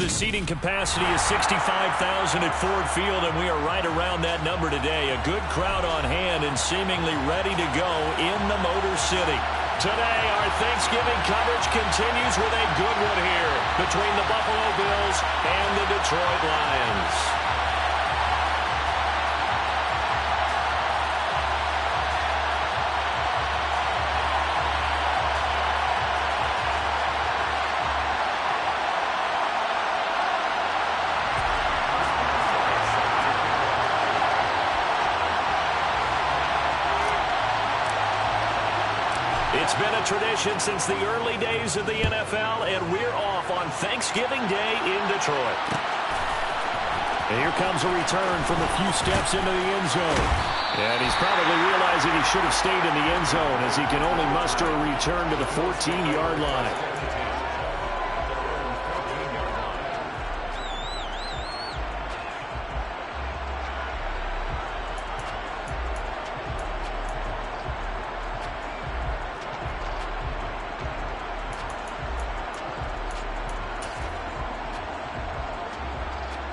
the seating capacity is 65,000 at Ford Field, and we are right around that number today. A good crowd on hand and seemingly ready to go in the Motor City. Today, our Thanksgiving coverage continues with a good one here between the Buffalo Bills and the Detroit Lions. It's been a tradition since the early days of the NFL, and we're off on Thanksgiving Day in Detroit. And here comes a return from a few steps into the end zone. And he's probably realizing he should have stayed in the end zone as he can only muster a return to the 14-yard line.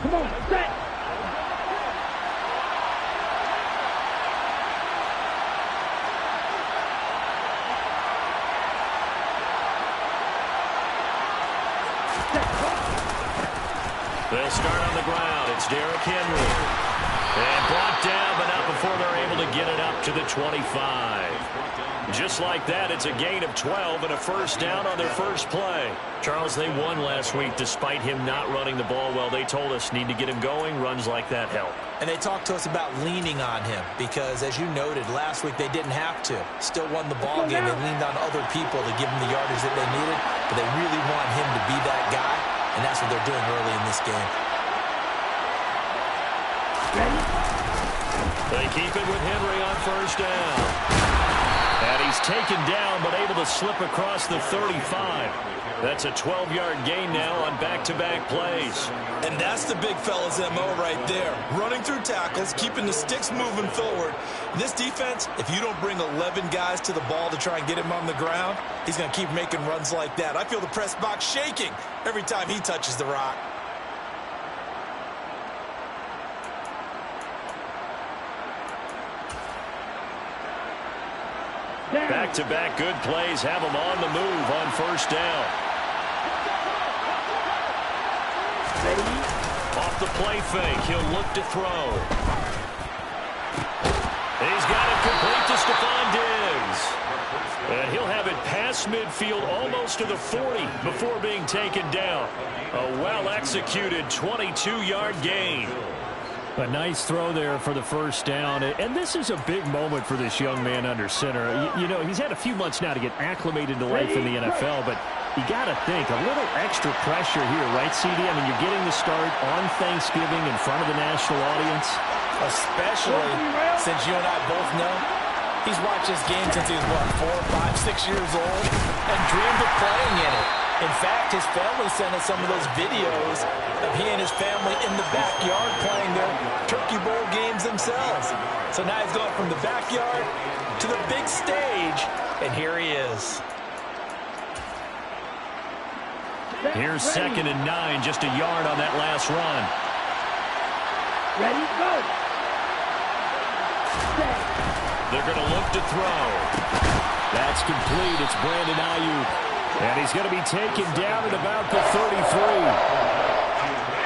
Come on, set. They'll start on the ground. It's Derrick Henry. And brought down, but not before they're able to get it up to the 25. Just like that, it's a gain of 12 and a first down on their first play. Charles, they won last week despite him not running the ball well. They told us need to get him going. Runs like that help. And they talked to us about leaning on him because, as you noted, last week they didn't have to. Still won the ball game. They leaned on other people to give them the yardage that they needed, but they really want him to be that guy, and that's what they're doing early in this game. They keep it with Henry on first down. And he's taken down, but able to slip across the 35. That's a 12-yard gain now on back-to-back plays. And that's the big fella's MO right there. Running through tackles, keeping the sticks moving forward. This defense, if you don't bring 11 guys to the ball to try and get him on the ground, he's going to keep making runs like that. I feel the press box shaking every time he touches the rock. Back-to-back good plays have him on the move on first down. Off the play fake, he'll look to throw. He's got it complete to Stephon Diggs. And he'll have it past midfield almost to the 40 before being taken down. A well-executed 22-yard gain. A nice throw there for the first down. And this is a big moment for this young man under center. You know, he's had a few months now to get acclimated to life in the NFL, but you got to think, a little extra pressure here, right, CD? I mean, you're getting the start on Thanksgiving in front of the national audience. Especially since you and I both know he's watched this game since he was, what, 4, 5, 6 years old and dreamed of playing in it. In fact, his family sent us some of those videos of he and his family in the backyard playing their Turkey Bowl games themselves. So now he's going from the backyard to the big stage, and here he is. Here's 2nd and 9, just a yard on that last run. Ready, go. They're going to look to throw. That's complete. It's Brandon Ayuk. And he's going to be taken down at about the 33.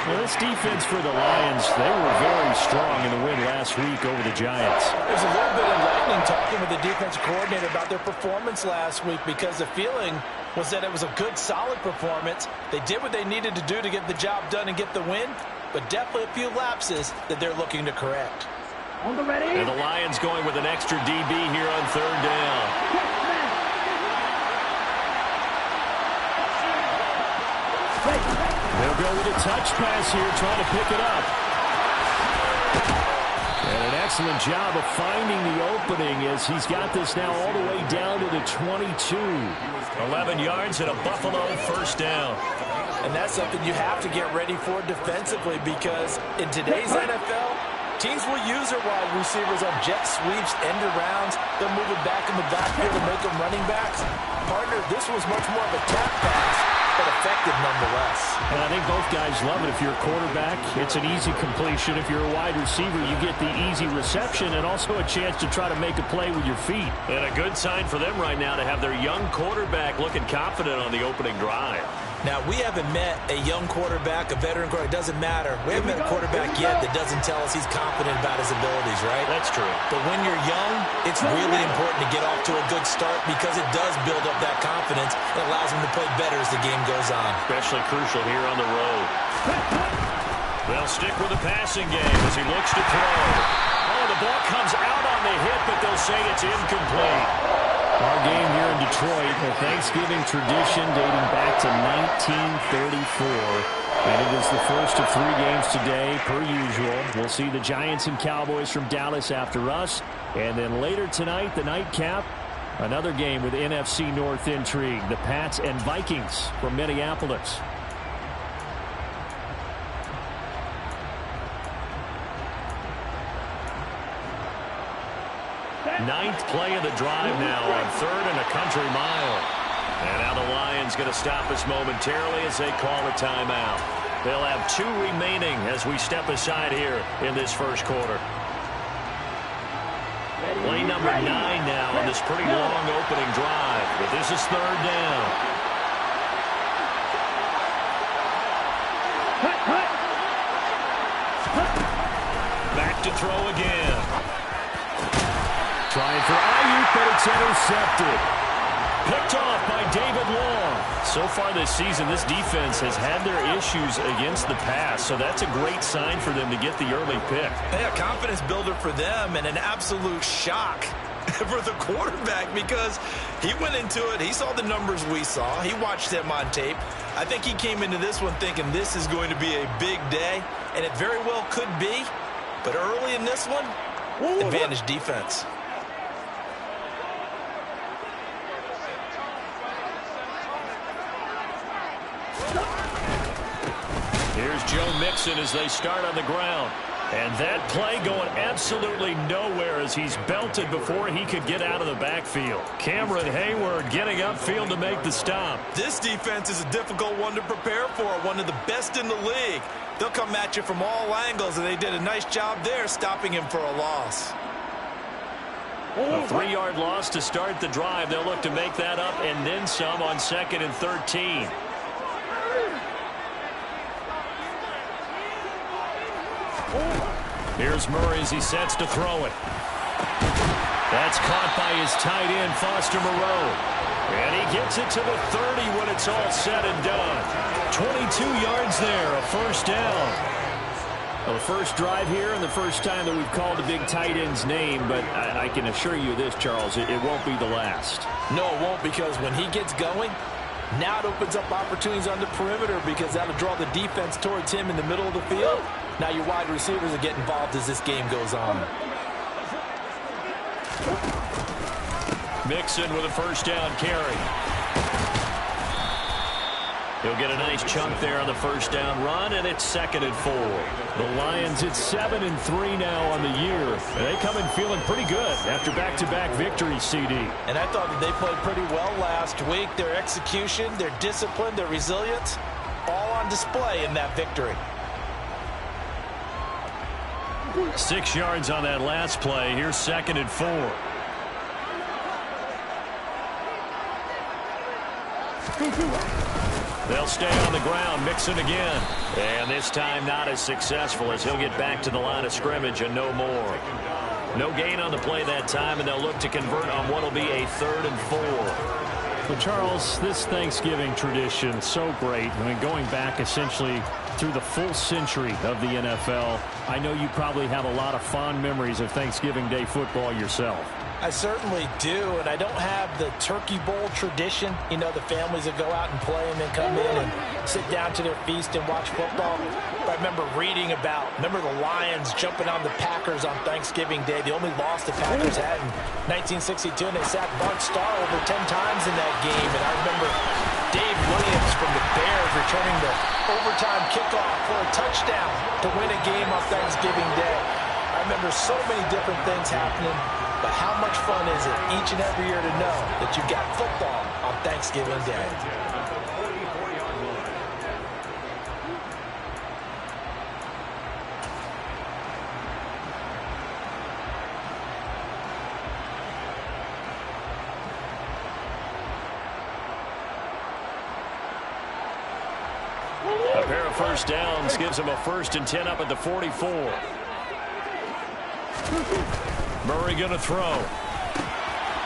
Well, this defense for the Lions, they were very strong in the win last week over the Giants. There's a little bit enlightening talking with the defensive coordinator about their performance last week because the feeling was that it was a good, solid performance. They did what they needed to do to get the job done and get the win, but definitely a few lapses that they're looking to correct. On the ready. And the Lions going with an extra DB here on third down. They'll go with a touch pass here, trying to pick it up. And an excellent job of finding the opening as he's got this now all the way down to the 22. 11 yards and a Buffalo first down. And that's something you have to get ready for defensively because in today's NFL, teams will use their wide receivers on jet sweeps, end arounds. They'll move it back in the backfield and make them running backs. Partner, this was much more of a tap pass. but effective nonetheless. And I think both guys love it. If you're a quarterback, it's an easy completion. If you're a wide receiver, you get the easy reception and also a chance to try to make a play with your feet. And a good sign for them right now to have their young quarterback looking confident on the opening drive. Now, we haven't met a young quarterback, a veteran quarterback. It doesn't matter. We haven't met a quarterback yet that doesn't tell us he's confident about his abilities, right? That's true. But when you're young, it's really important to get off to a good start because it does build up that confidence. It allows him to play better as the game goes on. Especially crucial here on the road. They'll stick with the passing game as he looks to throw. Oh, the ball comes out on the hit, but they'll say it's incomplete. Our game here in Detroit, a Thanksgiving tradition dating back to 1934. And it is the first of 3 games today, per usual. We'll see the Giants and Cowboys from Dallas after us. And then later tonight, the nightcap, another game with NFC North intrigue. The Pats and Vikings from Minneapolis. Ninth play of the drive now on 3rd and a country mile. And now the Lions going to stop us momentarily as they call a timeout. They'll have 2 remaining as we step aside here in this first quarter. Play number 9 now on this pretty long opening drive. But this is 3rd down. Back to throw again. Trying for Ayuk, but it's intercepted. Picked off by David Long. So far this season, this defense has had their issues against the pass, so that's a great sign for them to get the early pick. Yeah, confidence builder for them and an absolute shock for the quarterback because he went into it. He saw the numbers we saw. He watched them on tape. I think he came into this one thinking this is going to be a big day, and it very well could be. But early in this one, advantage defense. Here's Joe Mixon as they start on the ground. And that play going absolutely nowhere as he's belted before he could get out of the backfield. Cameron Hayward getting upfield to make the stop. This defense is a difficult one to prepare for, one of the best in the league. They'll come at you from all angles, and they did a nice job there stopping him for a loss. A 3-yard loss to start the drive. They'll look to make that up and then some on 2nd and 13. Here's Murray as he sets to throw it. That's caught by his tight end, Foster Moreau. And he gets it to the 30 when it's all said and done. 22 yards there, a first down. Well, the first drive here and the first time that we've called a big tight end's name, but I can assure you this, Charles, it won't be the last. No, it won't, because when he gets going, now it opens up opportunities on the perimeter because that'll draw the defense towards him in the middle of the field. Now your wide receivers will get involved as this game goes on. Mixon with a first down carry. He'll get a nice chunk there on the first down run, and it's 2nd and 4. The Lions, it's 7-3 now on the year. And they come in feeling pretty good after back-to-back victories, CD. And I thought that they played pretty well last week. Their execution, their discipline, their resilience, all on display in that victory. 6 yards on that last play. Here's 2nd and 4. They'll stay on the ground. Mixon again. And this time not as successful as he'll get back to the line of scrimmage and no more. No gain on the play that time, and they'll look to convert on what will be a 3rd and 4. But, Charles, this Thanksgiving tradition, so great. I mean, going back essentially through the full century of the NFL, I know you probably have a lot of fond memories of Thanksgiving Day football yourself. I certainly do, and I don't have the Turkey Bowl tradition. You know, the families that go out and play and then come in and sit down to their feast and watch football. But I remember reading about, the Lions jumping on the Packers on Thanksgiving Day. The only loss the Packers had in 1962, and they sacked Bart Starr over 10 times in that game. And I remember Dave Williams from the Bears returning the overtime kickoff for a touchdown to win a game on Thanksgiving Day. I remember so many different things happening. But how much fun is it each and every year to know that you've got football on Thanksgiving Day? first downs, gives them a 1st and 10 up at the 44. Murray going to throw.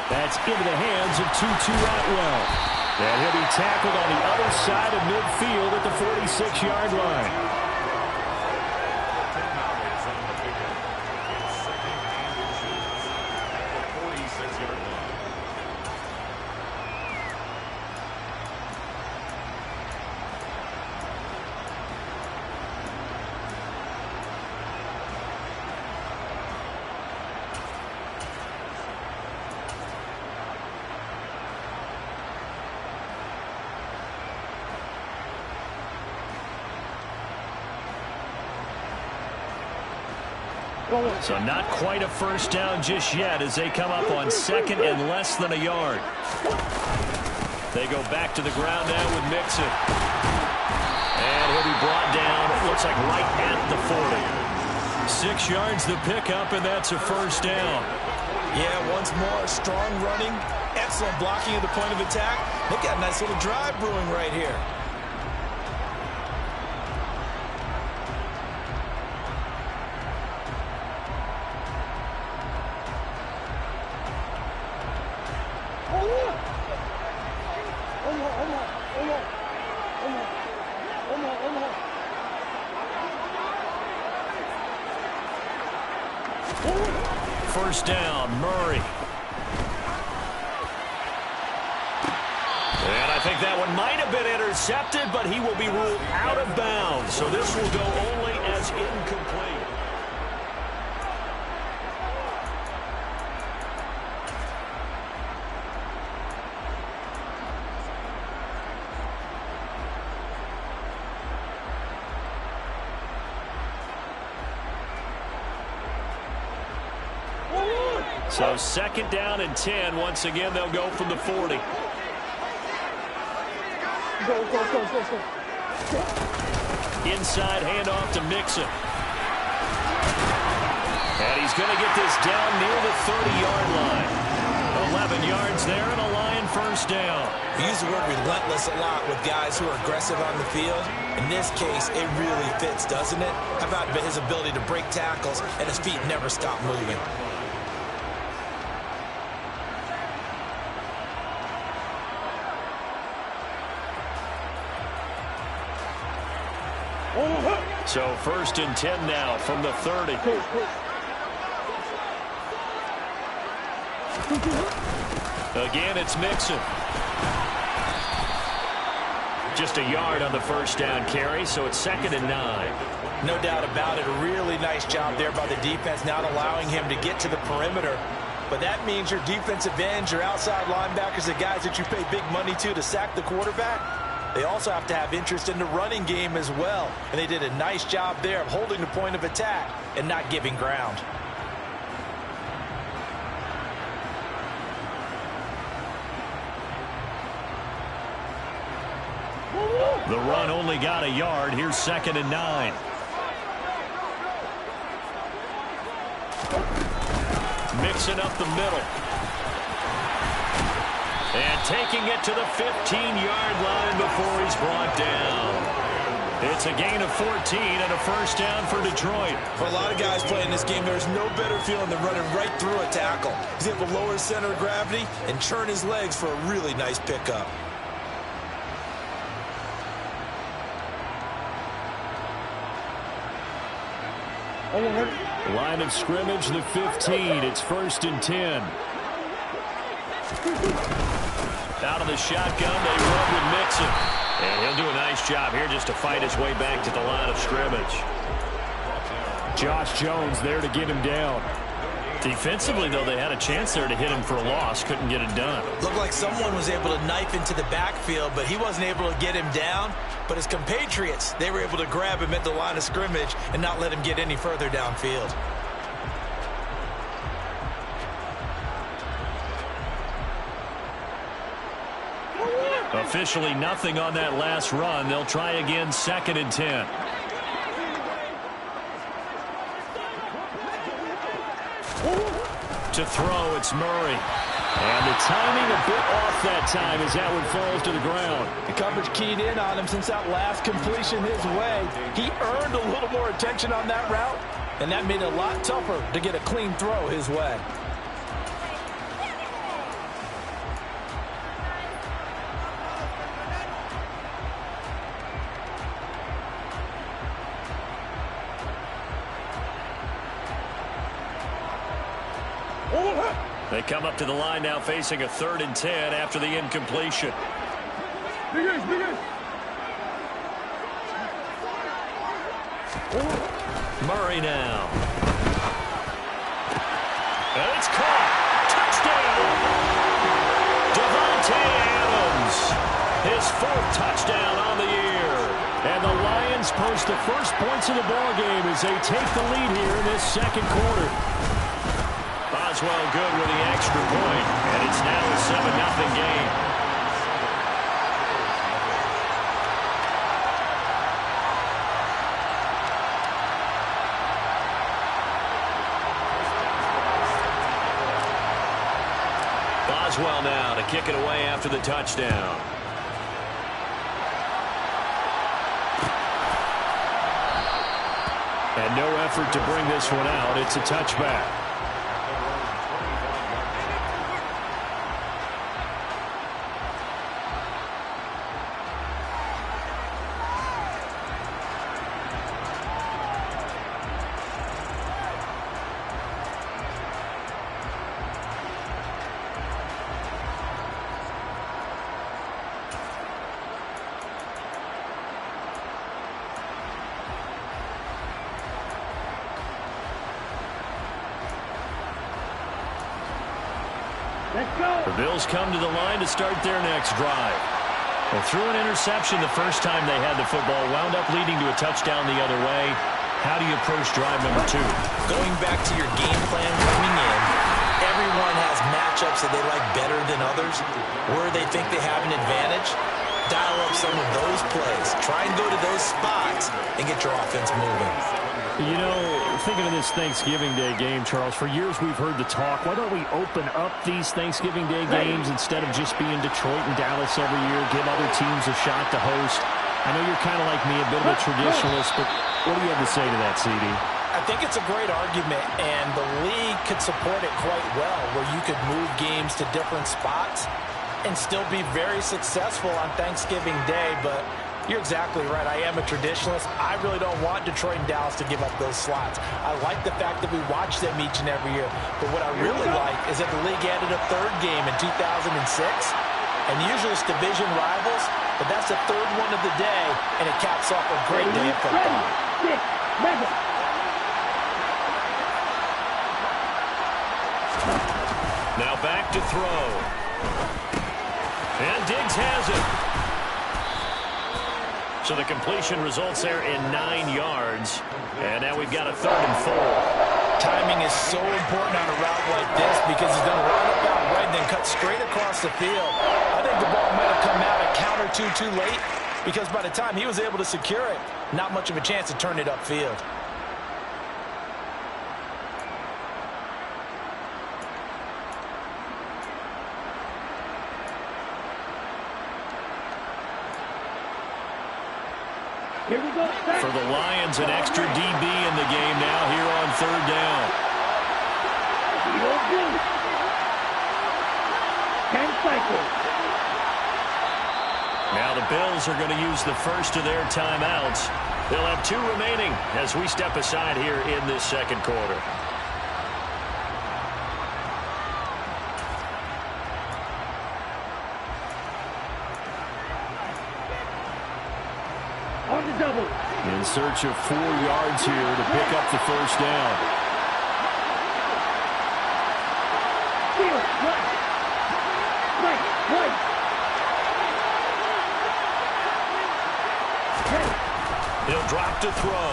That's into the hands of Tutu Atwell. And he'll be tackled on the other side of midfield at the 46-yard line. So not quite a first down just yet as they come up on 2nd and less than a yard. They go back to the ground now with Mixon. And he'll be brought down, it looks like right at the 40. 6 yards the pickup, and that's a first down. Yeah, once more, strong running, excellent blocking at the point of attack. They got a nice little drive brewing right here. First down, Murray. And I think that one might have been intercepted, but he will be ruled out of bounds. So this will go only as incomplete. So 2nd down and 10. Once again, they'll go from the 40. Go. Inside handoff to Mixon. And he's going to get this down near the 30-yard line. 11 yards there and a Lion first down. We use the word relentless a lot with guys who are aggressive on the field. In this case, it really fits, doesn't it? How about his ability to break tackles and his feet never stop moving? So 1st and 10 now from the 30. Again, it's Mixon. Just a yard on the first down carry, so it's 2nd and 9. No doubt about it. A really nice job there by the defense, not allowing him to get to the perimeter. But that means your defensive ends, your outside linebackers, the guys that you pay big money to sack the quarterback, they also have to have interest in the running game as well. And they did a nice job there of holding the point of attack and not giving ground. The run only got a yard. Here's 2nd and 9. Mixing up the middle. And taking it to the 15-yard line before he's brought down. It's a gain of 14 and a first down for Detroit. For a lot of guys playing this game, there's no better feeling than running right through a tackle. He's able to lower his center of gravity and churn his legs for a really nice pickup. Line of scrimmage, the 15. It's 1st and 10. Out of the shotgun, they run with Mixon. And he'll do a nice job here just to fight his way back to the line of scrimmage. Josh Jones there to get him down. Defensively, though, they had a chance there to hit him for a loss. Couldn't get it done. Looked like someone was able to knife into the backfield, but he wasn't able to get him down. But his compatriots, they were able to grab him at the line of scrimmage and not let him get any further downfield. Officially nothing on that last run. They'll try again, 2nd and 10. To throw, it's Murray. And the timing a bit off that time as that one falls to the ground. The coverage keyed in on him since that last completion his way. He earned a little more attention on that route, and that made it a lot tougher to get a clean throw his way. They come up to the line now facing a 3rd and 10 after the incompletion. Murray now. And it's caught. Touchdown. Devontae Adams. His 4th touchdown on the year. And the Lions post the first points of the ball game as they take the lead here in this second quarter. Boswell good with the extra point, and it's now a 7-0 game. Boswell now to kick it away after the touchdown. And no effort to bring this one out. It's a touchback. The Bills come to the line to start their next drive. Well, through an interception the first time they had the football, wound up leading to a touchdown the other way. How do you approach drive number 2? Going back to your game plan coming in, everyone has matchups that they like better than others. Where they think they have an advantage, dial up some of those plays. Try and go to those spots and get your offense moving. You know, thinking of this Thanksgiving Day game, Charles, for years we've heard the talk, why don't we open up these Thanksgiving Day games instead of just being Detroit and Dallas every year, give other teams a shot to host? I know you're kind of like me, a bit of a traditionalist, but what do you have to say to that, CD? I think it's a great argument, and the league could support it quite well, where you could move games to different spots and still be very successful on Thanksgiving Day, but you're exactly right. I am a traditionalist. I really don't want Detroit and Dallas to give up those slots. I like the fact that we watch them each and every year. But what I really like is that the league added a 3rd game in 2006. And usually it's division rivals, but that's the 3rd one of the day, and it caps off a great day of football. Now back to throw. And Diggs has it. So the completion results there in 9 yards. And now we've got a 3rd and 4. Timing is so important on a route like this because he's going to line up out right and then cut straight across the field. I think the ball might have come out a count or two too late because by the time he was able to secure it, not much of a chance to turn it upfield. Here we go. For the Lions, an extra DB in the game now here on 3rd down. 10 cycles. Now the Bills are going to use the first of their timeouts. They'll have 2 remaining as we step aside here in this second quarter. On the double. In search of 4 yards here to pick up the first down. Field, right. He'll drop to throw.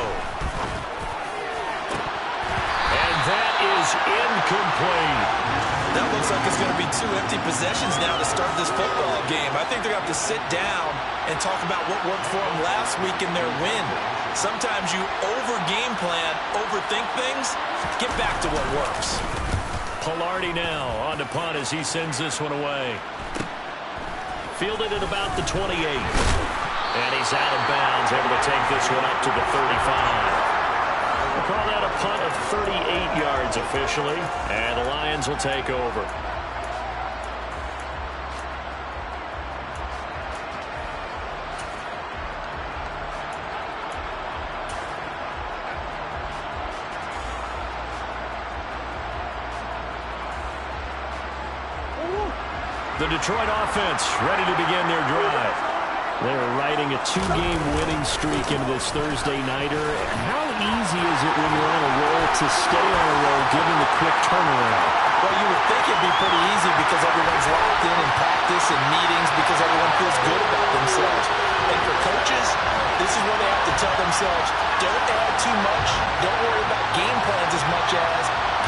And that is incomplete. That looks like it's going to be 2 empty possessions now to start this football game. I think they're going to have to sit down and talk about what worked for them last week in their win. Sometimes you over-game plan, overthink things. Get back to what works. Pilardi now on to punt as he sends this one away. Fielded at about the 28. And he's out of bounds, able to take this one up to the 35. We'll call that a punt of 38 yards officially, and the Lions will take over. The Detroit offense ready to begin their drive. They're riding a 2-game winning streak into this Thursday nighter. How easy is it when you're on a roll to stay on a roll given the quick turnaround? Well, you would think it'd be pretty easy because everyone's locked in practice and meetings because everyone feels good about themselves. And for coaches, this is where they have to tell themselves, don't add too much. Don't worry about game plans as much as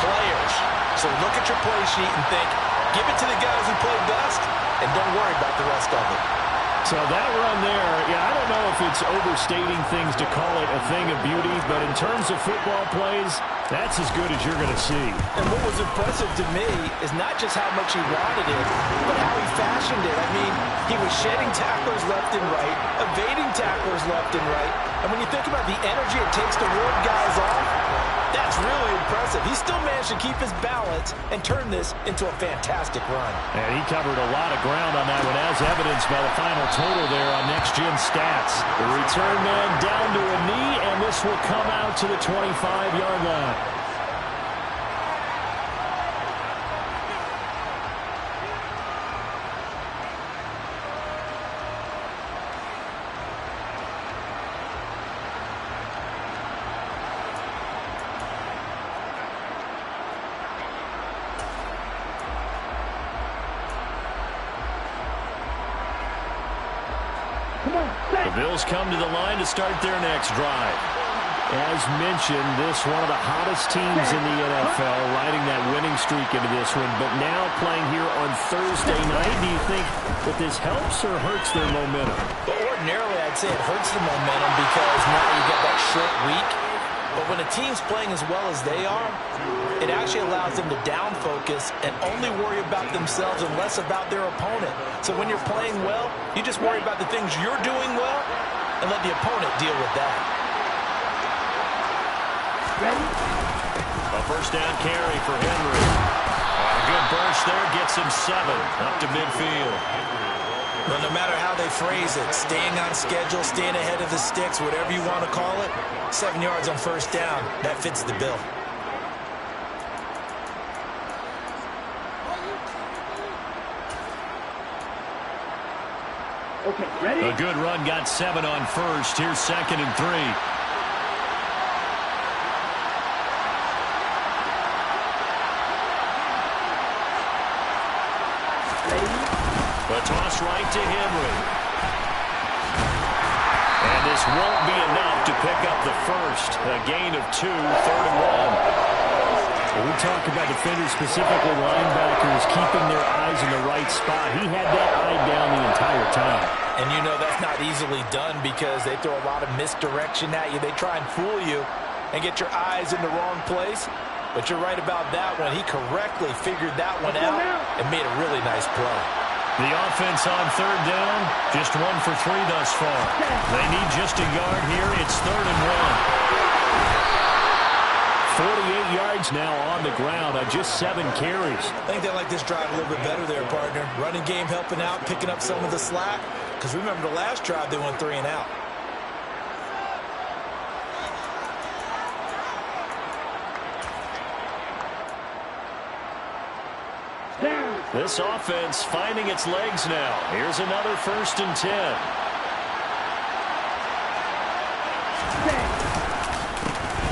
players. So look at your play sheet and think, give it to the guys who play best, and don't worry about the rest of it. So that run there, yeah, I don't know if it's overstating things to call it a thing of beauty, but in terms of football plays, that's as good as you're going to see. And what was impressive to me is not just how much he wanted it, but how he fashioned it. I mean, he was shedding tacklers left and right, evading tacklers left and right. And when you think about the energy it takes to ward guys off, that's really impressive. He still managed to keep his balance and turn this into a fantastic run. And he covered a lot of ground on that one, as evidenced by the final total there on Next Gen Stats. The return man down to a knee, and this will come out to the 25-yard line. The Bills come to the line to start their next drive. As mentioned, this one of the hottest teams in the NFL, riding that winning streak into this one, but now playing here on Thursday night. Do you think that this helps or hurts their momentum? Well, ordinarily, I'd say it hurts the momentum because now you get that short week. But when a team's playing as well as they are, it actually allows them to down focus and only worry about themselves and less about their opponent. So when you're playing well, you just worry about the things you're doing well and let the opponent deal with that. A first down carry for Henry. A good burst there, gets him 7 up to midfield. Well, no matter how they phrase it, staying on schedule, staying ahead of the sticks, whatever you want to call it, 7 yards on first down, that fits the bill. Okay, ready? A good run, got 7 on first. Here's 2nd and 3. A toss right to Henry. And this won't be enough to pick up the first. A gain of 2, 3rd and 1. When we talk about defenders, specifically linebackers, keeping their eyes in the right spot. He had that eye down the entire time. And you know that's not easily done because they throw a lot of misdirection at you. They try and fool you and get your eyes in the wrong place. But you're right about that one. He correctly figured that one out and made a really nice play. The offense on 3rd down, just 1 for 3 thus far. They need just a yard here. It's 3rd and 1. 48 yards now on the ground on just 7 carries. I think they like this drive a little bit better there, partner. Running game helping out, picking up some of the slack. Because remember the last drive, they went 3 and out. This offense finding its legs now. Here's another 1st and 10.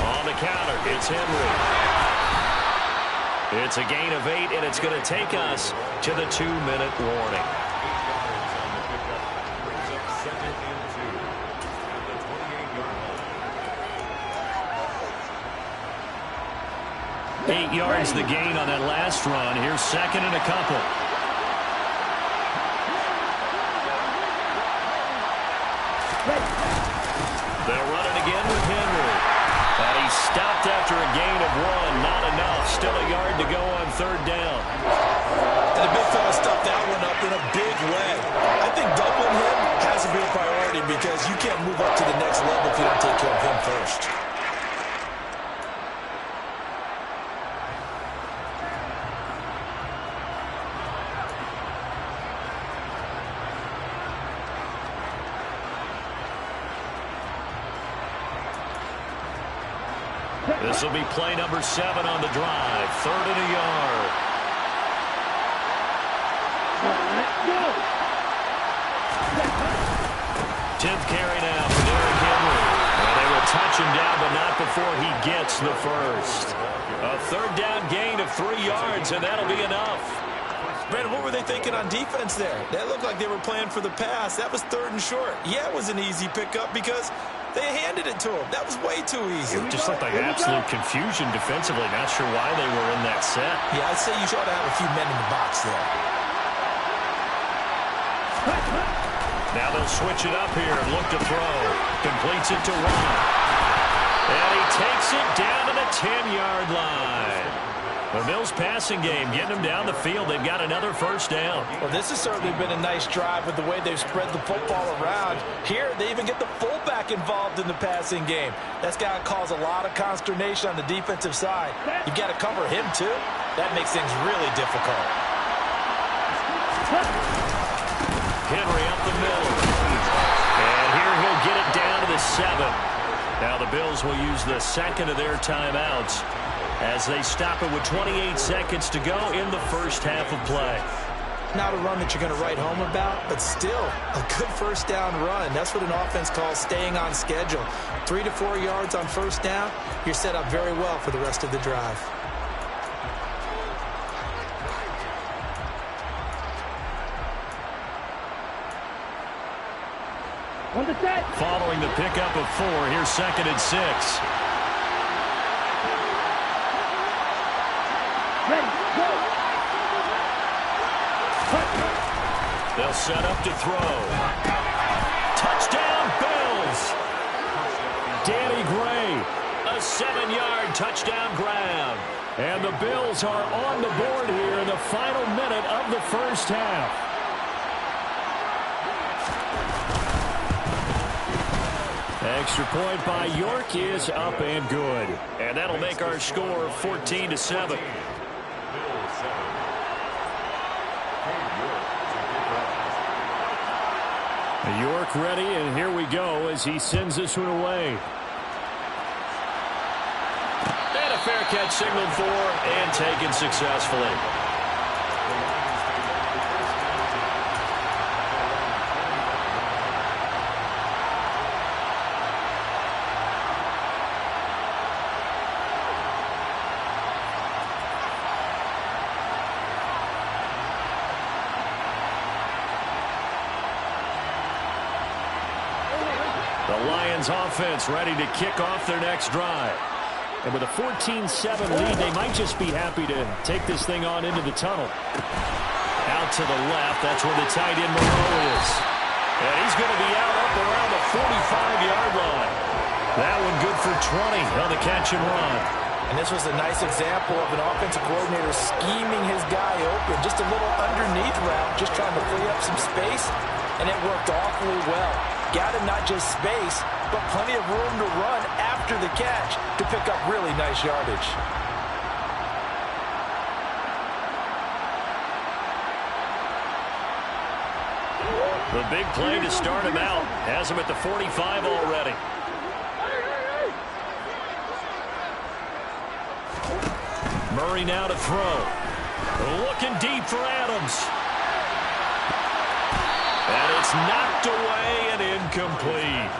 On the counter, it's Henry. It's a gain of 8, and it's going to take us to the 2-minute warning. Eight yards the gain on that last run. Here's 2nd and a couple. They'll run it again with Henry. And he He stopped after a gain of 1. Not enough. Still a yard to go on 3rd down. And the big fella stuffed that one up in a big way. I think doubling him has to be a priority because you can't move up to the next level if you don't take care of him first. This will be play number 7 on the drive. 3rd and a yard. Let's go. 10th carry now for Derrick Henry. And they will touch him down, but not before he gets the first. A 3rd down gain of 3 yards, and that'll be enough. Brandon, what were they thinking on defense there? That looked like they were playing for the pass. That was 3rd and short. Yeah, it was an easy pickup because they handed it to him. That was way too easy. Just looked like absolute confusion defensively. Not sure why they were in that set. Yeah, I'd say you should have a few men in the box there. Now they'll switch it up here and look to throw. Completes it to Watt. And he takes it down to the 10-yard line. The Bills passing game, getting them down the field. They've got another 1st down. Well, this has certainly been a nice drive with the way they've spread the football around. Here, they even get the fullback involved in the passing game. That's got to cause a lot of consternation on the defensive side. You've got to cover him, too. That makes things really difficult. Henry up the middle. And here he'll get it down to the 7. Now the Bills will use the 2nd of their timeouts as they stop it with 28 seconds to go in the 1st half of play. Not a run that you're going to write home about, but still a good 1st down run. That's what an offense calls staying on schedule. 3 to 4 yards on 1st down, you're set up very well for the rest of the drive. On the set. Following the pickup of 4, here's 2nd and 6. Ready, go. They'll set up to throw. Touchdown, Bills! Danny Gray, a 7-yard touchdown grab. And the Bills are on the board here in the final minute of the 1st half. Extra point by York is up and good. And that'll make our score 14-7. York ready, and here we go as he sends this one away. And a fair catch signaled for and taken successfully. The Lions offense ready to kick off their next drive. And with a 14-7 lead, they might just be happy to take this thing on into the tunnel. Out to the left, that's where the tight end Moreau is. And he's going to be out up around the 45-yard line. That one good for 20 on the catch and run. And this was a nice example of an offensive coordinator scheming his guy open. Just a little underneath route, just trying to free up some space. And it worked awfully well. Got him not just space, but plenty of room to run after the catch to pick up really nice yardage. The big play to start him out. Has him at the 45 already. Murray now to throw. Looking deep for Adams. And it's knocked away and incomplete.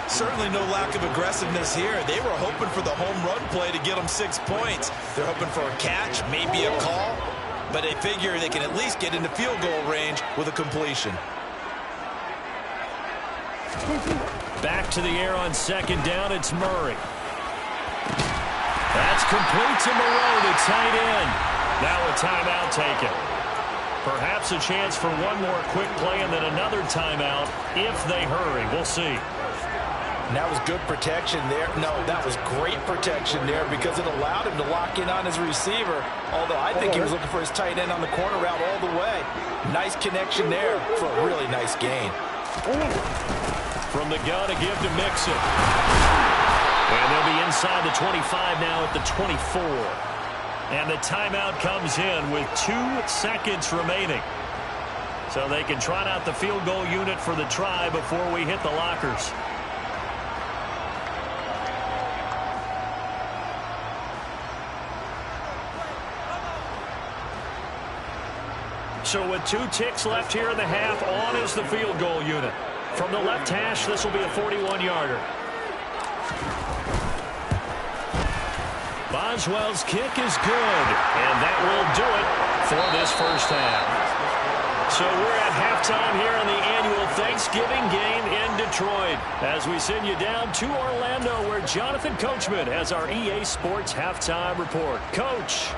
Certainly no lack of aggressiveness here. They were hoping for the home run play to get them 6 points. They're hoping for a catch, maybe a call, but they figure they can at least get into field goal range with a completion. Back to the air on 2nd down, it's Murray. That's complete to Moreau, the tight end. Now a timeout taken. Perhaps a chance for one more quick play and then another timeout if they hurry. We'll see. And that was good protection there. No, that was great protection there because it allowed him to lock in on his receiver. Although I think he was looking for his tight end on the corner route all the way. Nice connection there for a really nice gain. From the gun, a give to Mixon. And they'll be inside the 25 now at the 24. And the timeout comes in with 2 seconds remaining. So they can trot out the field goal unit for the try before we hit the lockers. So with 2 ticks left here in the half, on is the field goal unit. From the left hash, this will be a 41-yarder. Boswell's kick is good, and that will do it for this first half. So we're at halftime here in the annual Thanksgiving game in Detroit as we send you down to Orlando where Jonathan Coachman has our EA Sports halftime report. Coach.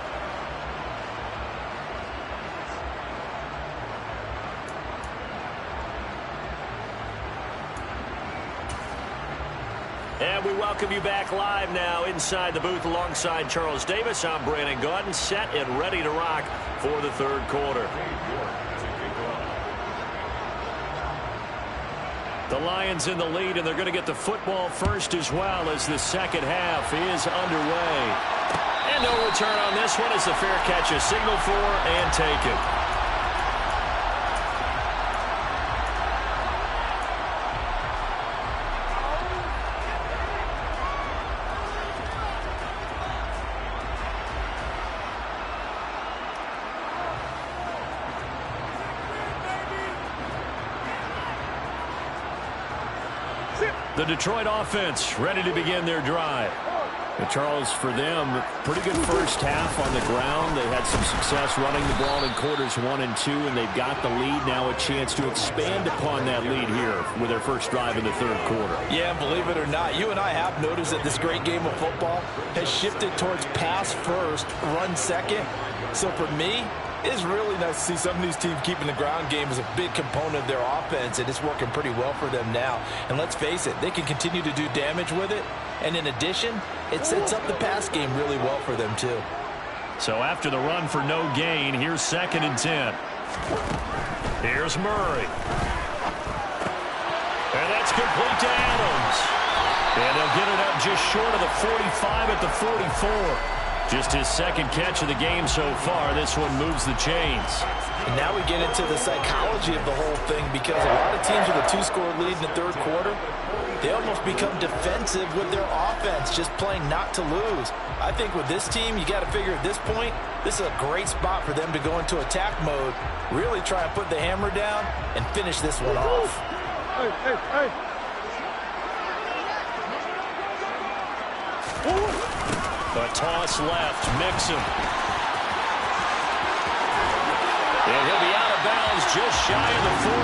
And we welcome you back live now inside the booth alongside Charles Davis. I'm Brandon Gaudin, set and ready to rock for the third quarter. The Lions in the lead, and they're going to get the football first as well as the second half is underway. And no return on this one as the fair catch is signaled for and taken. The Detroit offense ready to begin their drive. And Charles, for them, pretty good first half on the ground. They had some success running the ball in quarters 1 and 2, and they've got the lead. Now a chance to expand upon that lead here with their first drive in the third quarter. Yeah, believe it or not, you and I have noticed that this great game of football has shifted towards pass first, run second. So for me, it's really nice to see some of these teams keeping the ground game as a big component of their offense, and it's working pretty well for them now. And let's face it, they can continue to do damage with it. And in addition, it sets up the pass game really well for them, too. So after the run for no gain, here's 2nd and 10. Here's Murray. And that's complete to Adams. And they'll get it up just short of the 45 at the 44. Just his second catch of the game so far. This one moves the chains. And now we get into the psychology of the whole thing because a lot of teams with a 2-score lead in the third quarter, they almost become defensive with their offense, just playing not to lose. I think with this team, you got to figure at this point, this is a great spot for them to go into attack mode, really try and put the hammer down and finish this one off. Hey. A toss left, Mixon. And he'll be out of bounds just shy of the 40.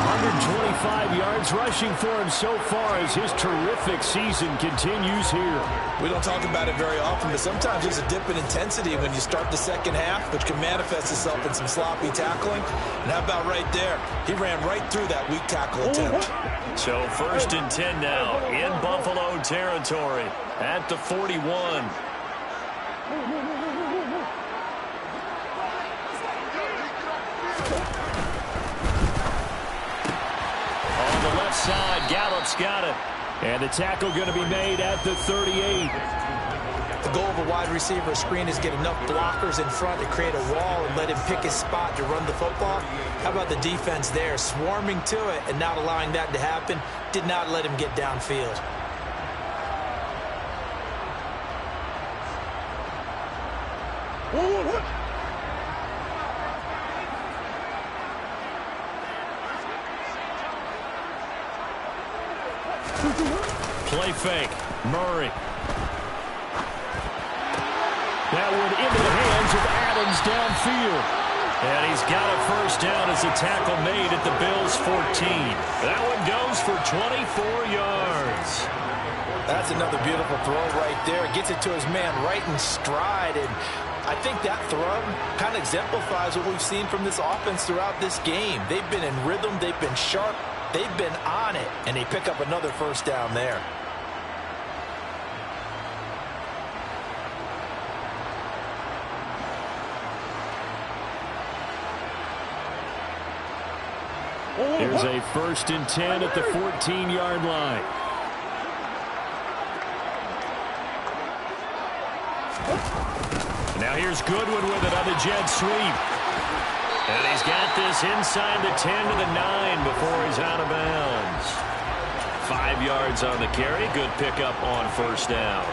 125 yards rushing for him so far as his terrific season continues here. We don't talk about it very often, but sometimes there's a dip in intensity when you start the second half, which can manifest itself in some sloppy tackling. And how about right there? He ran right through that weak tackle attempt. So 1st and 10 now in Buffalo territory at the 41. On the left side, Gallup's got it. And the tackle going to be made at the 38. The goal of a wide receiver screen is get enough blockers in front to create a wall and let him pick his spot to run the football. How about the defense there, swarming to it and not allowing that to happen? Did not let him get downfield. Play fake. Murray. That one into the hands of Adams downfield. And he's got a first down as a tackle made at the Bills' 14. That one goes for 24 yards. That's another beautiful throw right there. Gets it to his man right in stride. And I think that throw kind of exemplifies what we've seen from this offense throughout this game. They've been in rhythm. They've been sharp. They've been on it, and they pick up another first down there. Here's a 1st and 10 at the 14-yard line. Now here's Goodwin with it on the jet sweep. And he's got this inside the 10 to the 9 before he's out of bounds. 5 yards on the carry. Good pickup on first down.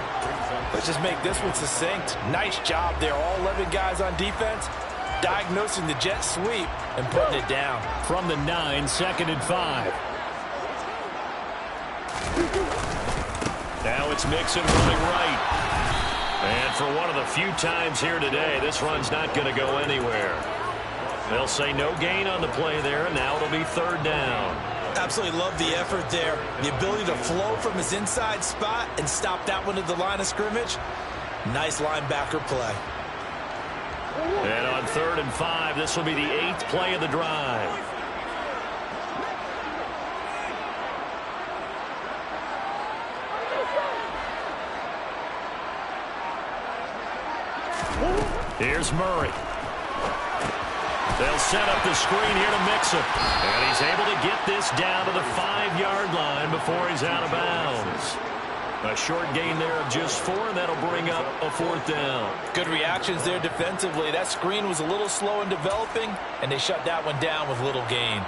Let's just make this one succinct. Nice job there. All 11 guys on defense diagnosing the jet sweep and putting it down. From the 9, 2nd and 5. Now it's Mixon running right. And for one of the few times here today, this run's not going to go anywhere. They'll say no gain on the play there, and now it'll be 3rd down. Absolutely love the effort there. The ability to flow from his inside spot and stop that one at the line of scrimmage. Nice linebacker play. And on 3rd and 5, this will be the 8th play of the drive. Here's Murray. They'll set up the screen here to Mixon. And he's able to get this down to the 5-yard line before he's out of bounds. A short gain there of just 4, and that'll bring up a 4th down. Good reactions there defensively. That screen was a little slow in developing, and they shut that one down with little gain.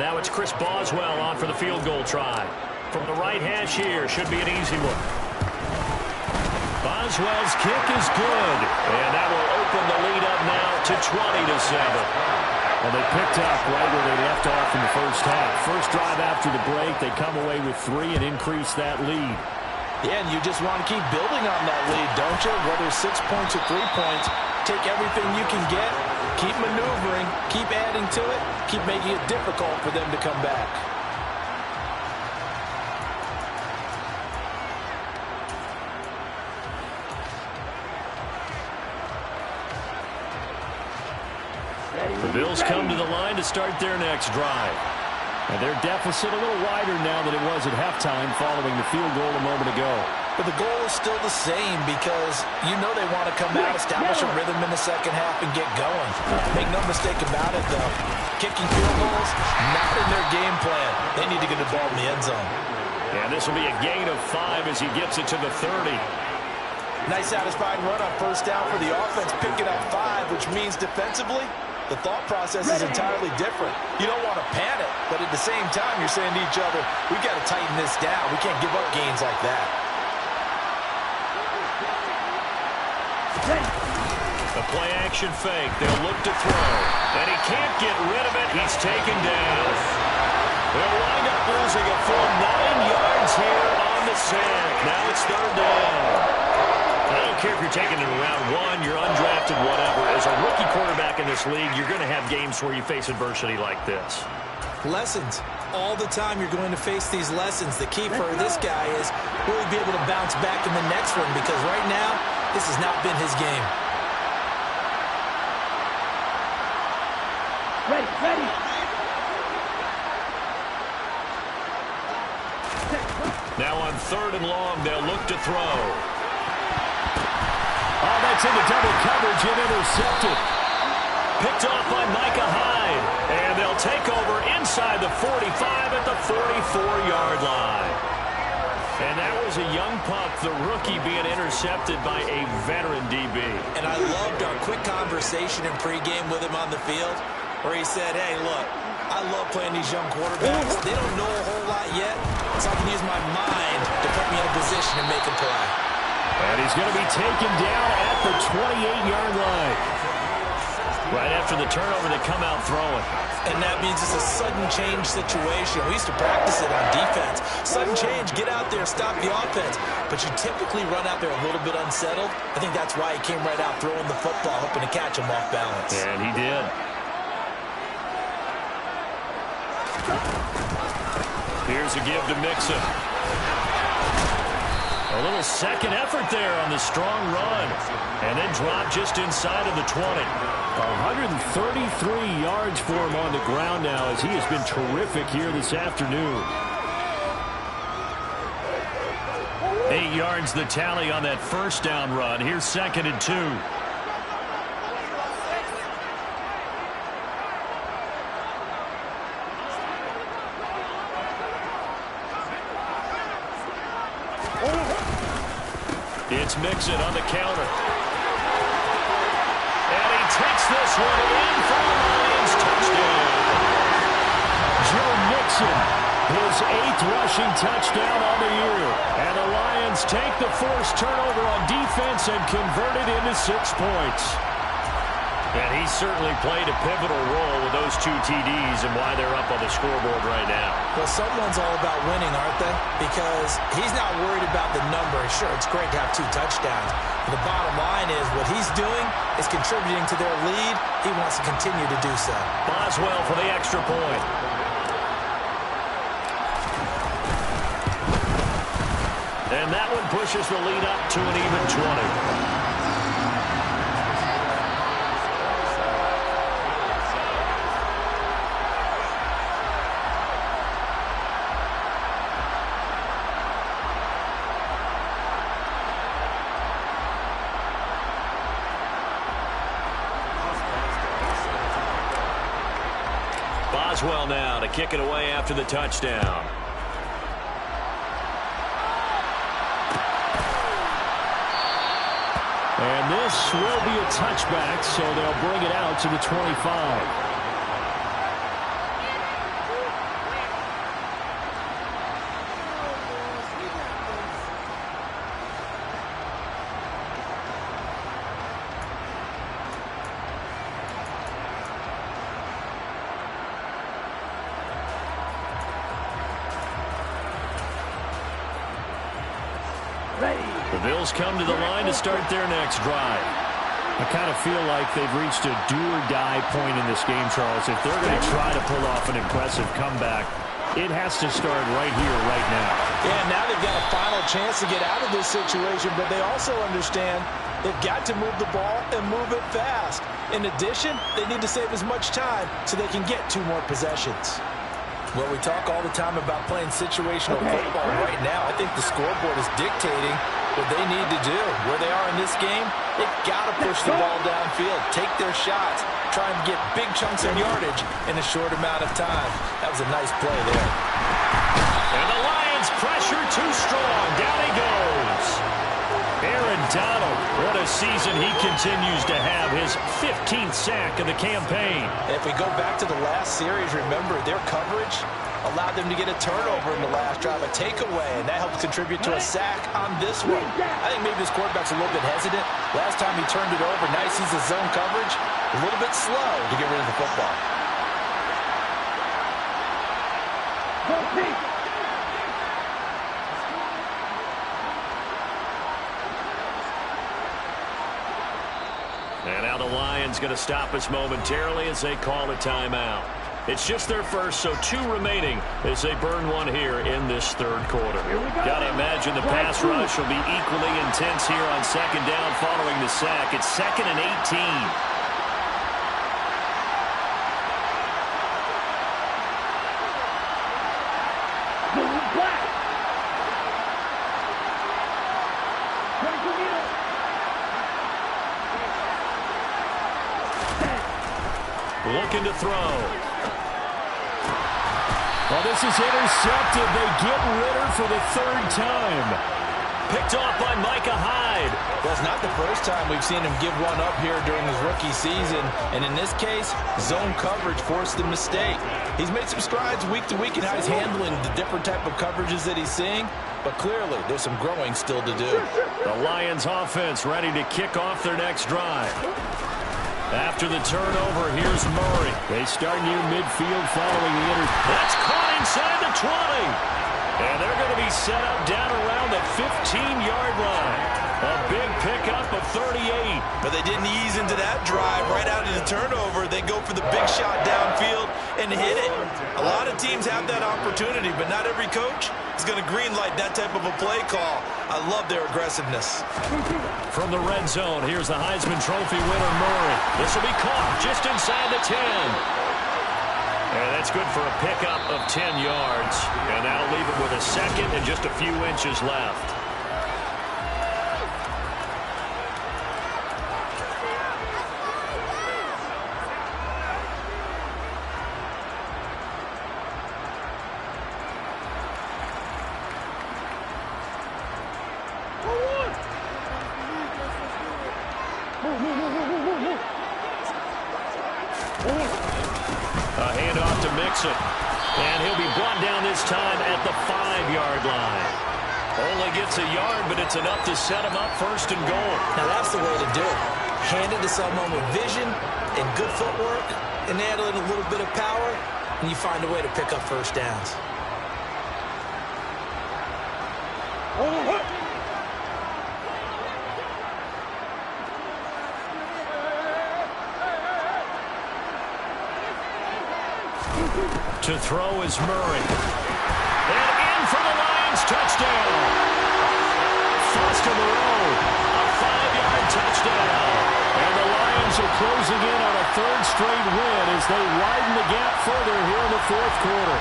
Now it's Chris Boswell on for the field goal try. From the right hash here, should be an easy one. Boswell's kick is good, and that will open the lead up now to 20-7. Well, they picked up right where they left off in the first half. First drive after the break, they come away with 3 and increase that lead. Yeah, and you just want to keep building on that lead, don't you? Whether 6 points or 3 points, take everything you can get, keep maneuvering, keep adding to it, keep making it difficult for them to come back. The Bills come to the line to start their next drive. And their deficit a little wider now than it was at halftime following the field goal a moment ago. But the goal is still the same because you know they want to come out, establish a rhythm in the second half, and get going. Make no mistake about it, though. Kicking field goals, not in their game plan. They need to get the ball in the end zone. And this will be a gain of 5 as he gets it to the 30. Nice satisfying run on first down for the offense, picking up 5, which means defensively, the thought process is entirely different. You don't want to panic, but at the same time, you're saying to each other, we've got to tighten this down. We can't give up gains like that. A play-action fake. They'll look to throw. And he can't get rid of it. He's taken down. They'll wind up losing a full 9 yards here on the sack. Now it's 3rd down. I don't care if you're taking it in round 1, you're undrafted, whatever. As a rookie quarterback in this league, you're going to have games where you face adversity like this. Lessons. All the time you're going to face these lessons. The key for this guy is will he be able to bounce back in the next one? Because right now, this has not been his game. Ready. Now on 3rd and long, they'll look to throw. Oh, that's into double coverage and intercepted. Picked off by Micah Hyde. And they'll take over inside the 45 at the 44-yard line. And that was a young pup, the rookie, being intercepted by a veteran DB. And I loved our quick conversation in pregame with him on the field where he said, hey, look, I love playing these young quarterbacks. They don't know a whole lot yet, so I can use my mind to put me in a position to make a play. And he's going to be taken down at the 28-yard line. Right after the turnover, they come out throwing. And that means it's a sudden change situation. We used to practice it on defense. Sudden change, get out there, stop the offense. But you typically run out there a little bit unsettled. I think that's why he came right out throwing the football, hoping to catch him off balance. And he did. Here's a give to Mixon. A little second effort there on the strong run. And then drop just inside of the 20. 133 yards for him on the ground now as he has been terrific here this afternoon. 8 yards the tally on that first down run. Here's 2nd and 2. It's Mixon on the counter. And he takes this one in for the Lions touchdown. Joe Mixon, his 8th rushing touchdown on the year. And the Lions take the forced turnover on defense and convert it into 6 points. And he certainly played a pivotal role with those 2 TDs and why they're up on the scoreboard right now. Well, someone's all about winning, aren't they? Because he's not worried about the number. Sure, it's great to have 2 touchdowns. But the bottom line is what he's doing is contributing to their lead. He wants to continue to do so. Boswell for the extra point. And that one pushes the lead up to an even 20. Boswell now to kick it away after the touchdown. And this will be a touchback, so they'll bring it out to the 25. The Bills come to the line to start their next drive. I kind of feel like they've reached a do-or-die point in this game, Charles. If they're going to try to pull off an impressive comeback, it has to start right here, right now. Yeah, now they've got a final chance to get out of this situation, but they also understand they've got to move the ball and move it fast. In addition, they need to save as much time so they can get 2 more possessions. Well, we talk all the time about playing situational football. Right now, I think the scoreboard is dictating what they need to do. Where they are in this game, they've got to push the ball downfield, take their shots, try and get big chunks of yardage in a short amount of time. That was a nice play there. And the Lions pressure too strong. Down he goes. Aaron Donald, what a season he continues to have. His 15th sack of the campaign. If we go back to the last series, remember their coverage allowed them to get a turnover in the last drive, a takeaway, and that helped contribute to a sack on this one. I think maybe this quarterback's a little bit hesitant. Last time he turned it over, now he sees the zone coverage, a little bit slow to get rid of the football. And now the Lions going to stop us momentarily as they call a timeout. It's just their first, so 2 remaining as they burn one here in this 3rd quarter. Got to imagine the pass rush will be equally intense here on 2nd down following the sack. It's 2nd and 18. Looking to throw. Well, this is intercepted. They get Ritter for the 3rd time. Picked off by Micah Hyde. Well, it's not the first time we've seen him give one up here during his rookie season. And in this case, zone coverage forced the mistake. He's made some strides week to week in how he's handling the different type of coverages that he's seeing. But clearly, there's some growing still to do. The Lions offense ready to kick off their next drive. After the turnover, here's Murray. They start near midfield following the interception. That's caught inside the 20. And they're going to be set up down around the 15-yard line. A big pickup of 38. But they didn't ease into that drive right out of the turnover. They go for the big shot downfield and hit it. A lot of teams have that opportunity, but not every coach is going to greenlight that type of a play call. I love their aggressiveness. From the red zone, here's the Heisman Trophy winner, Murray. This will be caught just inside the 10. And that's good for a pickup of 10 yards. And that'll leave him with a second and just a few inches left. A handoff to Mixon. And he'll be brought down this time at the 5-yard line. Only gets a yard, but it's enough to set him up first and goal. Now that's the way to do it. Hand it to someone with vision and good footwork, and add in a little bit of power, and you find a way to pick up first downs. To throw is Murray. And in for the Lions touchdown. Foster Moreau, a 5-yard touchdown. And the Lions are closing in on a third straight win as they widen the gap further here in the fourth quarter.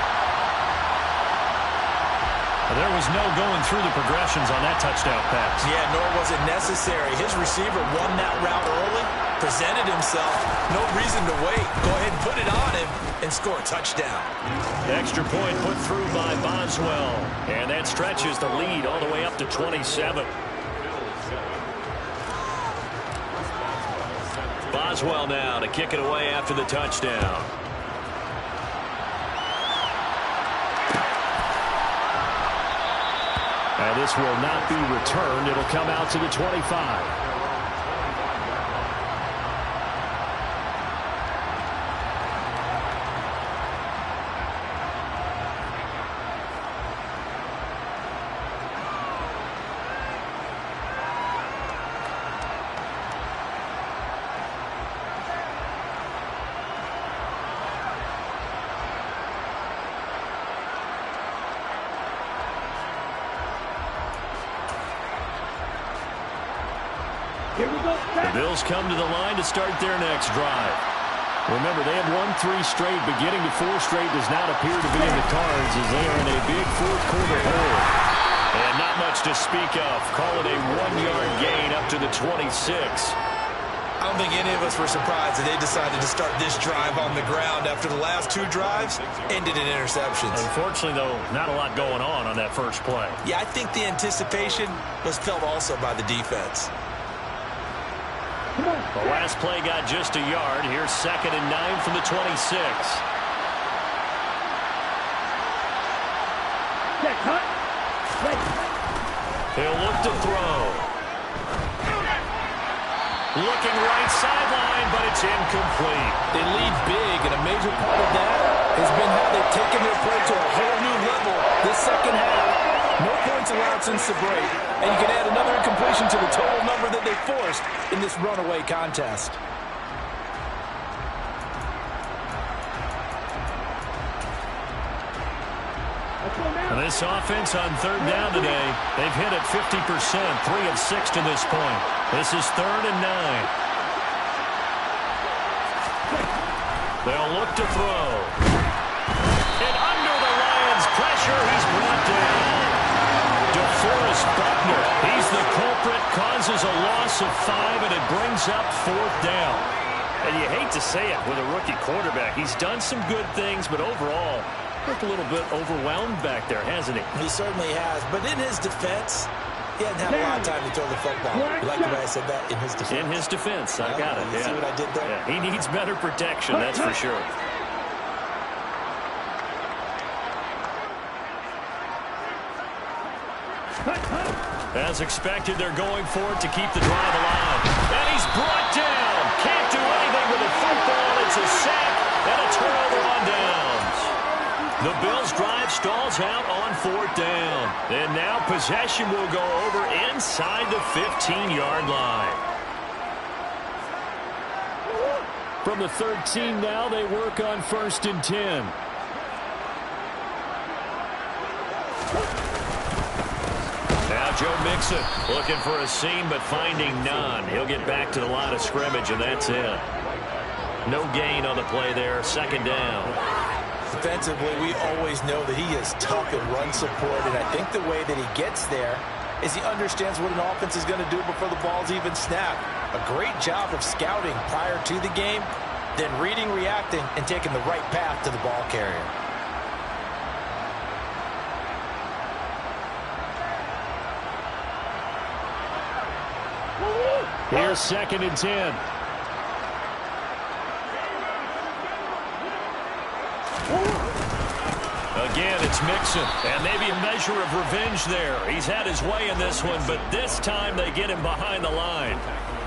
There was no going through the progressions on that touchdown pass. Yeah, nor was it necessary. His receiver won that route early, presented himself. No reason to wait. Go ahead and put it on him and score a touchdown. Extra point put through by Boswell. And that stretches the lead all the way up to 27. Boswell now to kick it away after the touchdown. And this will not be returned. It'll come out to the 25. Here we go. The Bills come to the line to start their next drive. Remember, they have won 3 straight, but getting to 4 straight does not appear to be in the cards as they are in a big fourth quarter hole. And not much to speak of. Call it a 1-yard gain up to the 26. I don't think any of us were surprised that they decided to start this drive on the ground after the last 2 drives ended in interceptions. Unfortunately, though, not a lot going on that first play. Yeah, I think the anticipation was felt also by the defense. The last play got just a yard. Here's 2nd and 9 from the 26. He'll look to throw. Looking right sideline, but it's incomplete. They lead big, and a major part of that has been how they've taken their play to a whole new level this second half. No points allowed since the break, and you can add another incompletion to the total number that they forced in this runaway contest. And this offense on 3rd down today, they've hit it 50%, 3 of 6 to this point. This is 3rd and 9. They'll look to throw. And under the Lions' pressure, he's brought down. DeForest Buckner, he's the culprit, causes a loss of 5, and it brings up 4th down. And you hate to say it with a rookie quarterback. He's done some good things, but overall, looked a little bit overwhelmed back there, hasn't he? He certainly has. But in his defense, he hasn't had a lot of time to throw the football. You like the way I said that? In his defense. In his defense. I got it. You see what I did there? Yeah, he needs better protection, that's for sure. As expected, they're going for it to keep the drive alive. And he's brought down. Can't do anything with the football. It's a sack and a turnover on downs. The Bills' drive stalls out on 4th down. And now possession will go over inside the 15-yard line. From the 13 now, they work on 1st and 10. Now Joe Mixon looking for a seam but finding none. He'll get back to the line of scrimmage, and that's it. No gain on the play there. 2nd down. Defensively, we always know that he is tough in run support, and I think the way that he gets there is he understands what an offense is going to do before the ball's even snapped. A great job of scouting prior to the game, then reading, reacting, and taking the right path to the ball carrier. Here's 2nd and 10. Again, it's Mixon, and maybe a measure of revenge there. He's had his way in this one, but this time they get him behind the line.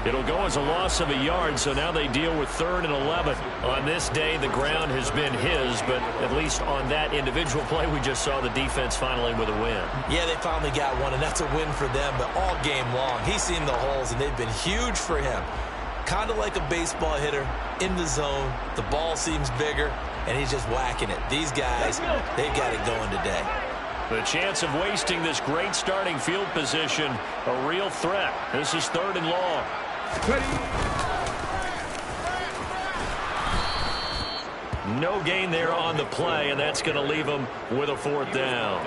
It'll go as a loss of a yard, so now they deal with 3rd and 11. On this day, the ground has been his, but at least on that individual play, we just saw the defense finally with a win. Yeah, they finally got one, and that's a win for them, but all game long, he's seen the holes, and they've been huge for him. Kind of like a baseball hitter in the zone. The ball seems bigger, and he's just whacking it. These guys, they've got it going today. The chance of wasting this great starting field position, a real threat. This is 3rd and long. No gain there on the play, and that's going to leave him with a 4th down.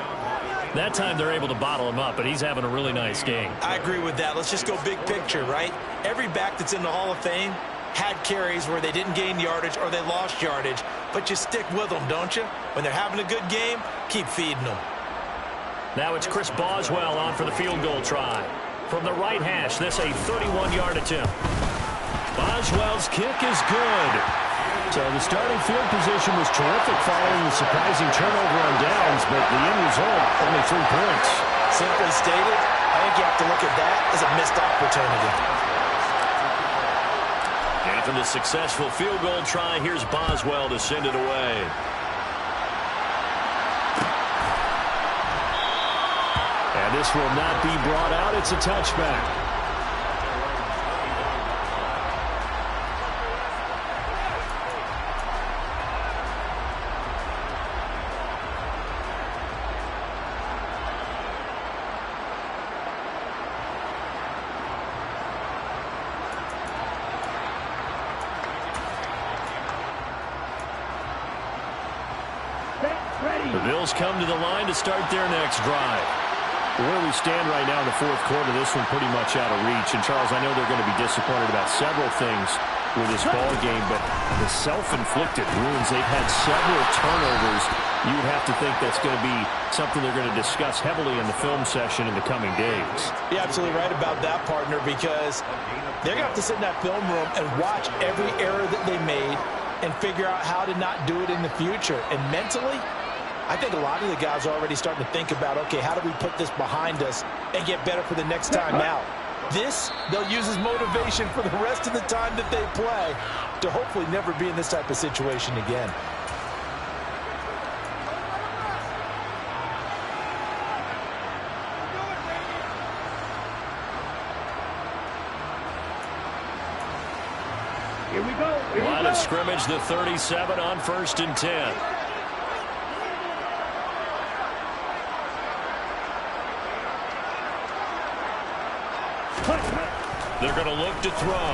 That time they're able to bottle him up, but he's having a really nice game. I agree with that. Let's just go big picture, right? Every back that's in the Hall of Fame had carries where they didn't gain yardage or they lost yardage, but you stick with them, don't you? When they're having a good game, keep feeding them. Now it's Chris Boswell on for the field goal try. From the right hash, this a 31-yard attempt. Boswell's kick is good. So the starting field position was terrific following the surprising turnover on downs, but the end result, only 3 points. Simply stated, I think you have to look at that as a missed opportunity. After the successful field goal try, here's Boswell to send it away. And this will not be brought out. It's a touchback. The Bills come to the line to start their next drive. Where we stand right now in the 4th quarter, this one pretty much out of reach. And, Charles, I know they're going to be disappointed about several things with this ball game, but the self-inflicted wounds, they've had several turnovers. You would have to think that's going to be something they're going to discuss heavily in the film session in the coming days. You're absolutely right about that, partner, because they're going to have to sit in that film room and watch every error that they made and figure out how to not do it in the future. And mentally, I think a lot of the guys are already starting to think about, okay, how do we put this behind us and get better for the next time out? This, they'll use as motivation for the rest of the time that they play to hopefully never be in this type of situation again. Here we go. Line of scrimmage, the 37 on 1st and 10. They're going to look to throw.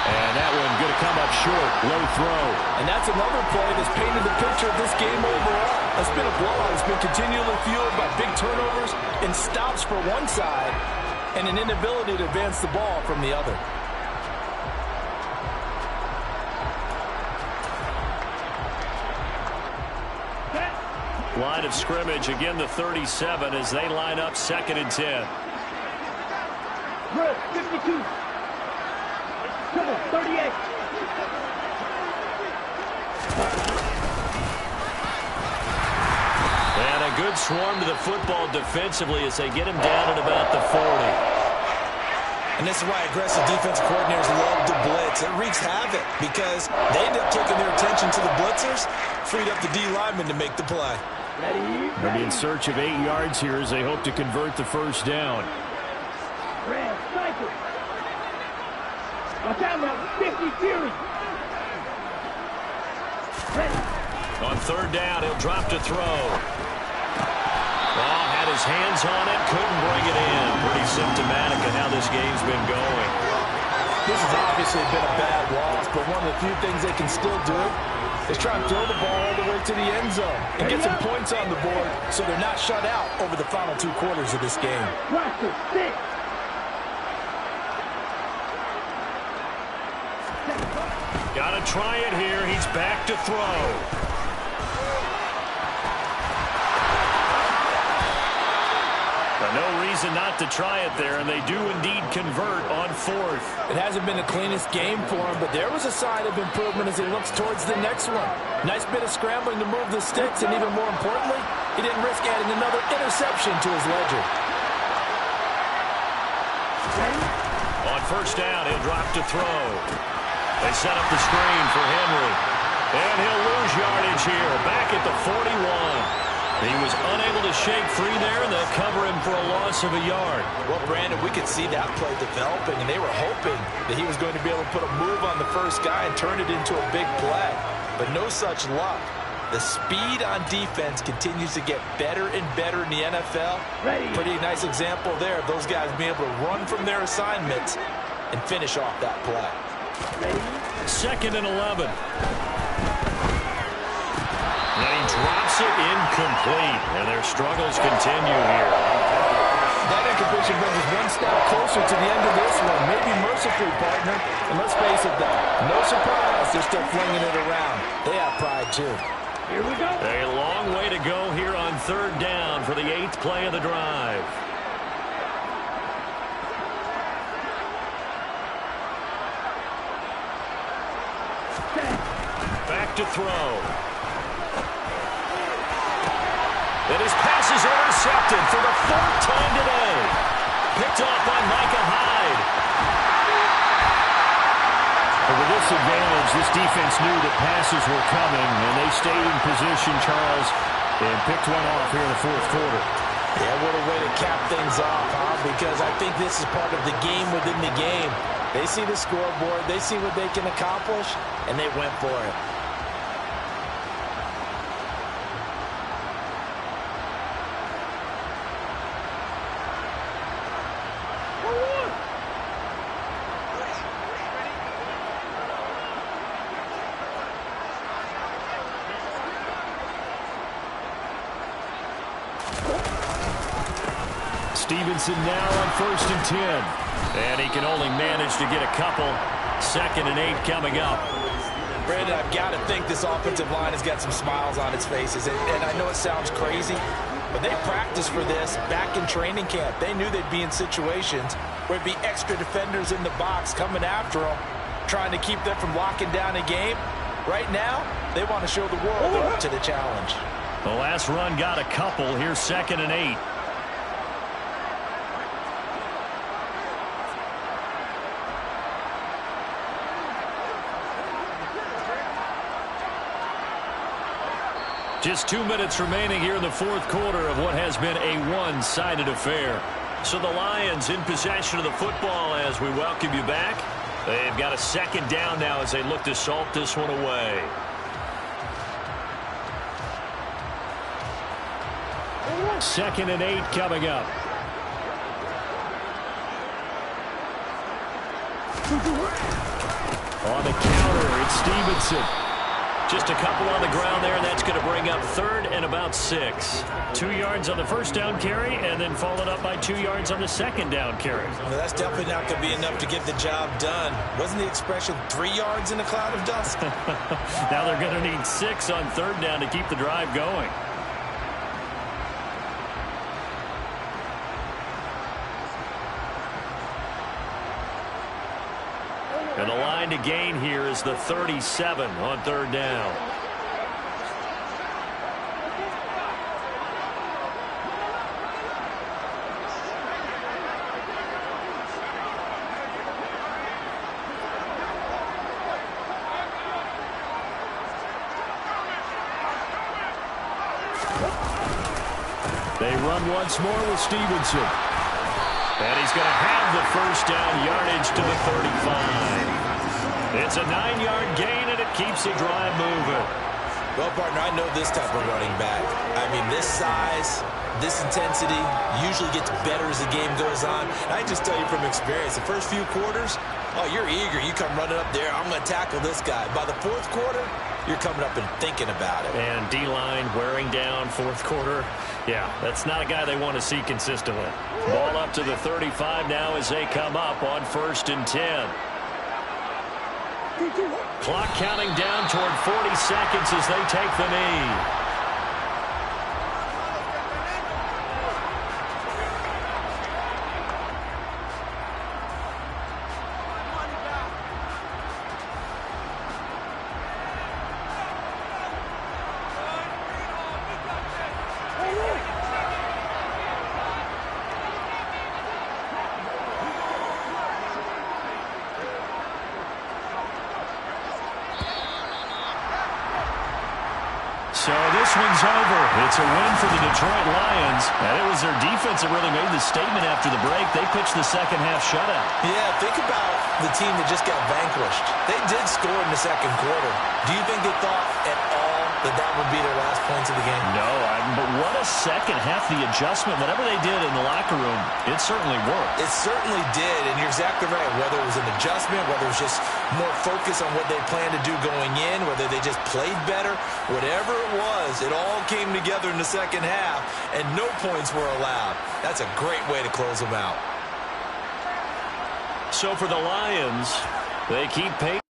And that one going to come up short. Low throw. And that's another play that's painted the picture of this game overall. It's been a blowout. It's been continually fueled by big turnovers and stops for one side and an inability to advance the ball from the other. Line of scrimmage, again the 37 as they line up 2nd and 10. Good, 52. Come on, 38. And a good swarm to the football defensively as they get him down at about the 40. And this is why aggressive defensive coordinators love to blitz. It wreaks havoc because they end up taking their attention to the blitzers, freed up the D lineman to make the play. They'll be in search of 8 yards here as they hope to convert the first down. Red, cycle. Watch out now, 50 Fury. Ready. On third down, he'll drop to throw. Well, had his hands on it, couldn't bring it in. Pretty symptomatic of how this game's been going. This has obviously been a bad loss, but one of the few things they can still do is try and throw the ball all the way to the end zone and get some points on the board so they're not shut out over the final 2 quarters of this game. Watch the stick. Got to try it here. He's back to throw. No reason not to try it there, and they do indeed convert on 4th. It hasn't been the cleanest game for him, but there was a sign of improvement as he looks towards the next one. Nice bit of scrambling to move the sticks, and even more importantly, he didn't risk adding another interception to his ledger. On first down, he'll drop to throw. They set up the screen for Henry. And he'll lose yardage here, back at the 41. He was unable to shake free there, and they'll cover him for a loss of a yard. Well, Brandon, we could see that play developing, and they were hoping that he was going to be able to put a move on the first guy and turn it into a big play. But no such luck. The speed on defense continues to get better and better in the NFL. Pretty nice example there of those guys being able to run from their assignments and finish off that play. 2nd and 11. And he drops it incomplete, and their struggles continue here. That incompletion brings us one step closer to the end of this one. Maybe mercifully, partner. And let's face it, though, no surprise, they're still flinging it around. They have pride, too. Here we go. A long way to go here on 3rd down for the 8th play of the drive. Back to throw. And his pass is intercepted for the 4th time today. Picked off by Micah Hyde. And with this advantage, this defense knew that passes were coming, and they stayed in position, Charles, and picked one off here in the 4th quarter. Yeah, what a way to cap things off, huh? Because I think this is part of the game within the game. They see the scoreboard, they see what they can accomplish, and they went for it. Stevenson now on 1st and 10. And he can only manage to get a couple. 2nd and 8 coming up. Brandon, I've got to think this offensive line has got some smiles on its faces. And I know it sounds crazy, but they practiced for this back in training camp. They knew they'd be in situations where it'd be extra defenders in the box coming after them, trying to keep them from locking down a game. Right now, they want to show the world they're up to the challenge. The last run got a couple. Here's 2nd and 8. Just 2 minutes remaining here in the 4th quarter of what has been a one-sided affair. So the Lions in possession of the football as we welcome you back. They've got a 2nd down now as they look to salt this one away. Second and 8 coming up. On the counter, it's Stevenson. Just a couple on the ground there, and that's going to bring up 3rd and about 6. 2 yards on the first down carry, and then followed up by 2 yards on the 2nd down carry. Well, that's definitely not going to be enough to get the job done. Wasn't the expression 3 yards in a cloud of dust? Now they're going to need 6 on 3rd down to keep the drive going. And the line to gain here is the 37 on 3rd down. They run once more with Stevenson. And he's going to have the first down yardage to the 35. It's a 9-yard gain, and it keeps the drive moving. Well, partner, I know this type of running back. I mean, this size, this intensity usually gets better as the game goes on. And I just tell you from experience, the first few quarters, oh, you're eager. You come running up there, I'm going to tackle this guy. By the fourth quarter, you're coming up and thinking about it. And D-line wearing down fourth quarter. Yeah, that's not a guy they want to see consistently. Ball up to the 35 now as they come up on 1st and 10. Clock counting down toward 40 seconds as they take the knee. So this one's over. It's a win for the Detroit Lions. And it was their defense that really made the statement after the break. They pitched the second half shutout. Yeah, think about the team that just got vanquished. They did score in the second quarter. Do you think they thought at all that would be their last points of the game? No, but what a second half. The adjustment, whatever they did in the locker room, it certainly worked. It certainly did, and you're exactly right. Whether it was an adjustment, whether it was just more focus on what they planned to do going in, whether they just played better, whatever it was, it all came together in the second half, and no points were allowed. That's a great way to close them out. So for the Lions, they keep pace.